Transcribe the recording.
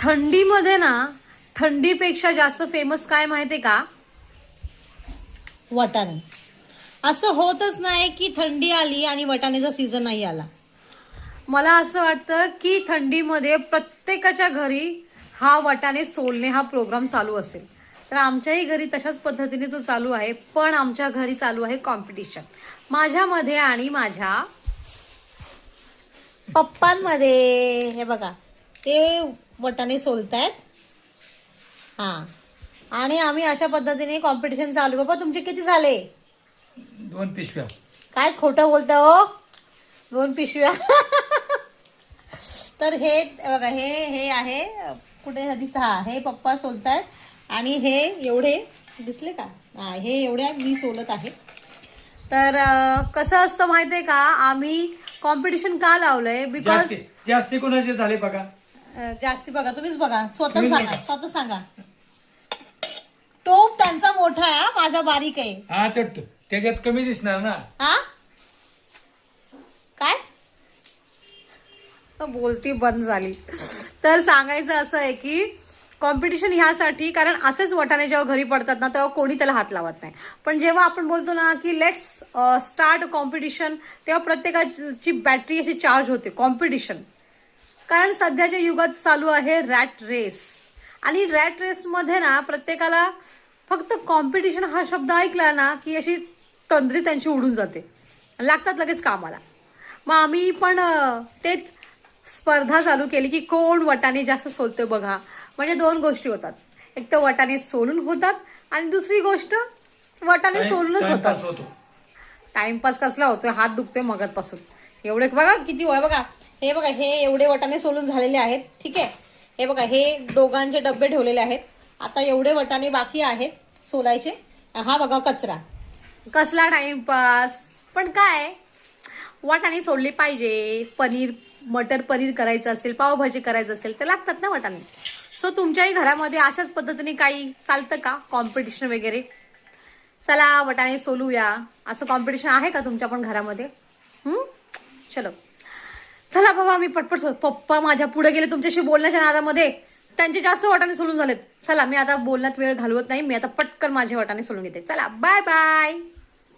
थंडीमध्ये ना, थंडीपेक्षा जास्त फेमस काय माहितीये का? वटाणे. असं होतच नाही की थंडी आली आणि वटाण्याचा सीझन नाही आला. मला असं वाटतं की थंडीमध्ये प्रत्येकाच्या घरी हा वटाणे सोलणे हा प्रोग्राम चालू असेल. तर आमच्याही घरी तशाच पद्धतीने तो चालू आहे, पण आमच्या घरी चालू आहे कॉम्पिटिशन माझ्यामध्ये आणि माझ्या पप्पांमध्ये. हे बघा, ते वटाणे सोलतायत. हा, आणि आम्ही अशा पद्धतीने कॉम्पिटिशन चालू. बाबा तुमचे किती झाले? 2 पिशव्या. काय खोटं बोलता हो? 2 पिशव्या. तर हे बघा, हे आहे कुठे दिसा, हे पप्पा सोलतायत आणि हे एवढे दिसले का? हे एवढ्या मी सोलत आहे. तर कसं असतं माहितीये का, आम्ही कॉम्पिटिशन का लावलंय? बिकॉज जास्ती कोणाचे झाले बघा. जास्ती बघा, तुम्हीच बघा, स्वतः सांगा, स्वतः सांगा. टोप त्यांचा मोठा आहे, माझा बारीक आहे. हा, त्याच्यात कमी दिसणार ना. हा, काय बोलती बंद झाली. तर सांगायचं असं आहे की कॉम्पिटिशन ह्यासाठी, कारण असेच वटाणे जेव्हा घरी पडतात ना, तेव्हा कोणी त्याला हात लावत नाही. पण जेव्हा आपण बोलतो ना की लेट्स स्टार्ट कॉम्पिटिशन, तेव्हा प्रत्येकाची बॅटरी अशी चार्ज होते. कॉम्पिटिशन, कारण सध्याच्या युगात चालू आहे रॅट रेस, आणि रॅट रेसमध्ये ना प्रत्येकाला फक्त कॉम्पिटिशन हा शब्द ऐकला ना की अशी तंद्री त्यांची उडून जाते, लागतात लगेच कामाला. मग आम्ही पण तेच स्पर्धा चालू केली की कोण वटाणे जास्त सोलतोय बघा. म्हणजे 2 गोष्टी होतात, एक तर वटाणे सोलून होतात आणि दुसरी गोष्ट वटाणे सोलूनच होतात. टाइमपास कसला होतोय, हात दुखतोय मगातपासून. एवढे बघा किती वय बघा. हे बघा, हे एवढे वटाणे सोलून झालेले आहेत. ठीक आहे, हे बघा, हे दोघांचे डबे ठेवलेले आहेत. आता एवढे वटाणे बाकी आहेत सोलायचे. हा बघा कचरा. कसला टाइमपास, पण काय, वटाणे सोडले पाहिजे. पनीर, मटर पनीर करायचं असेल, पावभाजी करायचं असेल तर लागतात ना वटाणे. सो तुमच्याही घरामध्ये अशाच पद्धतीने काही चालतं का कॉम्पिटिशन वगैरे? चला वटाणे सोलूया, असं कॉम्पिटिशन आहे का तुमच्या पण घरामध्ये? चलो चला बाबा, मी पटपट. पप्पा माझ्या पुढे गेले तुमच्याशी बोलण्याच्या नादामध्ये, त्यांचे जास्त वटाणे सोलून झालेत. चला, मी आता बोलण्यात वेळ घालवत नाही, मी आता पटकन माझे वटाणे सोलून घेते. चला, बाय बाय.